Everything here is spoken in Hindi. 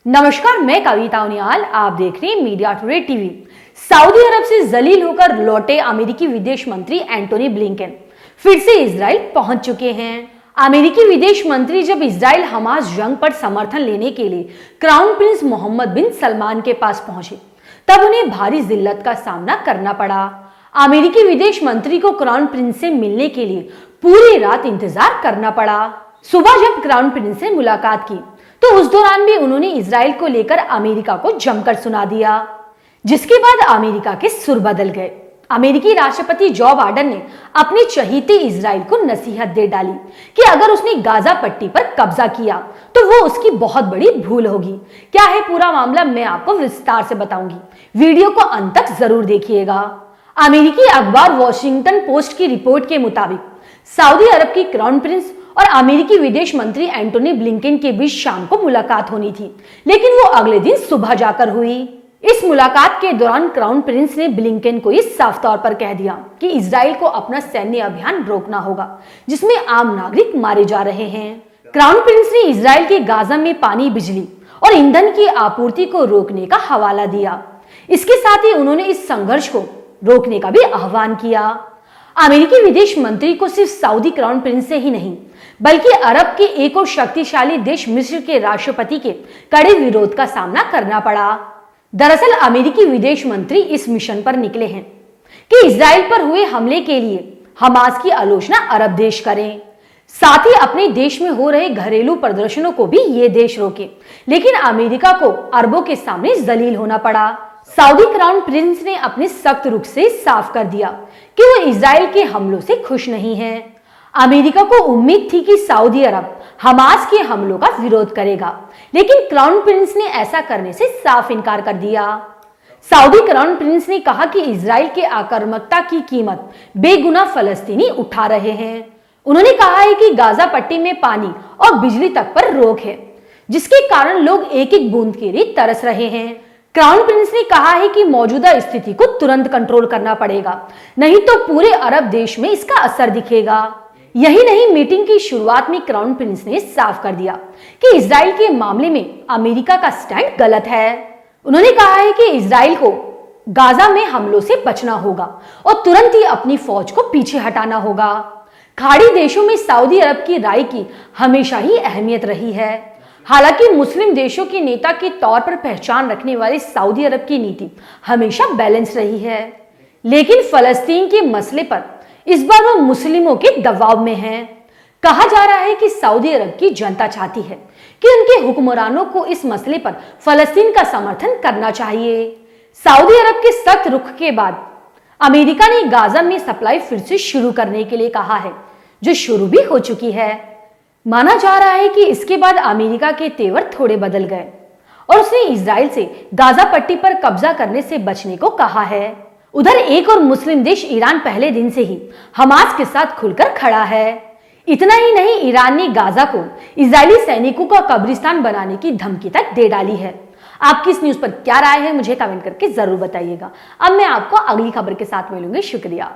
नमस्कार, मैं कविता उनियाल। आप देख रहे हैं मीडिया टुडे टीवी। सऊदी अरब से जलील होकर लौटे अमेरिकी विदेश मंत्री एंटोनी ब्लिंकन फिर से इजराइल पहुंच चुके हैं। अमेरिकी विदेश मंत्री जब इजराइल हमास जंग पर समर्थन लेने के लिए क्राउन प्रिंस मोहम्मद बिन सलमान के पास पहुंचे, तब उन्हें भारी जिल्लत का सामना करना पड़ा। अमेरिकी विदेश मंत्री को क्राउन प्रिंस से मिलने के लिए पूरी रात इंतजार करना पड़ा। सुबह जब क्राउन प्रिंस से मुलाकात की तो उस दौरान भी उन्होंने इजराइल को लेकर अमेरिका को जमकर सुना दिया, जिसके बाद अमेरिका के सुर बदल गए। अमेरिकी राष्ट्रपति जो बाइडेन ने अपने चहीते इजराइल को नसीहत दे डाली कि अगर उसने गाजा पट्टी पर कब्जा किया तो वो उसकी बहुत बड़ी भूल होगी। क्या है पूरा मामला, मैं आपको विस्तार से बताऊंगी। वीडियो को अंत तक जरूर देखिएगा। अमेरिकी अखबार वॉशिंगटन पोस्ट की रिपोर्ट के मुताबिक सऊदी अरब की क्राउन प्रिंस और अमेरिकी विदेश मंत्री एंटोनी ब्लिंकन के बीच शाम को मुलाकात होनी थी, लेकिन वो अगले दिन सुबह जाकर हुई। इस मुलाकात के दौरान क्राउन प्रिंस ने ब्लिंकन को इस साफ तौर पर कह दिया कि इजराइल को अपना सैन्य अभियान रोकना होगा जिसमें आम नागरिक मारे जा रहे हैं। क्राउन प्रिंस ने इजराइल के गाजा में पानी, बिजली और ईंधन की आपूर्ति को रोकने का हवाला दिया। इसके साथ ही उन्होंने इस संघर्ष को रोकने का भी आह्वान किया। अमेरिकी विदेश मंत्री को सिर्फ सऊदी क्राउन प्रिंस से ही नहीं, बल्कि अरब के एक और शक्तिशाली देश मिस्र के राष्ट्रपति के कड़े विरोध का सामना करना पड़ा। दरअसल अमेरिकी विदेश मंत्री इस मिशन पर निकले हैं कि इजराइल पर हुए हमले के लिए हमास की आलोचना अरब देश करें, साथ ही अपने देश में हो रहे घरेलू प्रदर्शनों को भी ये देश रोके। लेकिन अमेरिका को अरबों के सामने जलील होना पड़ा। सऊदी क्राउन प्रिंस ने अपने सख्त रुख से साफ कर दिया कि वो इजराइल के हमलों से खुश नहीं है। अमेरिका को उम्मीद थी कि सऊदी अरब हमास के हमलों का विरोध करेगा, लेकिन क्राउन प्रिंस ने ऐसा करने से साफ इनकार कर दिया। सऊदी क्राउन प्रिंस ने कहा कि इजराइल के आक्रामकता की कीमत बेगुनाह फलस्तीनी उठा रहे हैं। उन्होंने कहा है कि गाजा पट्टी में पानी और बिजली तक पर रोक है, जिसके कारण लोग एक एक बूंद के लिए तरस रहे हैं। क्राउन प्रिंस ने कहा है कि मौजूदा स्थिति को तुरंत कंट्रोल करना पड़ेगा, नहीं तो पूरे अरब देश में इसका असर दिखेगा। यही नहीं, मीटिंग की शुरुआत में क्राउन प्रिंस ने साफ कर दिया कि इजराइल के मामले में अमेरिका का स्टैंड गलत है। उन्होंने कहा है कि इजराइल को गाजा में हमलों से बचना होगा और तुरंत ही अपनी फौज को पीछे हटाना होगा। खाड़ी देशों में सऊदी अरब की राय की हमेशा ही अहमियत रही है। हालांकि मुस्लिम देशों के नेता के तौर पर पहचान रखने वाले सऊदी अरब की नीति हमेशा बैलेंस रही है, लेकिन फलस्तीन के मसले पर इस बार वो मुस्लिमों के दबाव में हैं। कहा जा रहा है कि सऊदी अरब की जनता चाहती है कि उनके हुक्मरानों को इस मसले पर फलस्तीन का समर्थन करना चाहिए। सऊदी अरब के सख्त रुख के बाद अमेरिका ने गाजा में सप्लाई फिर से शुरू करने के लिए कहा है, जो शुरू भी हो चुकी है। माना जा रहा है कि इसके बाद अमेरिका के तेवर थोड़े बदल गए और उसने इजराइल से गाजा पट्टी पर कब्जा करने से बचने को कहा है। उधर एक और मुस्लिम देश ईरान पहले दिन से ही हमास के साथ खुलकर खड़ा है। इतना ही नहीं, ईरान ने गाजा को इजरायली सैनिकों का कब्रिस्तान बनाने की धमकी तक दे डाली है। आपकी इस न्यूज पर क्या राय है, मुझे कमेंट करके जरूर बताइएगा। अब मैं आपको अगली खबर के साथ मिलूंगी। शुक्रिया।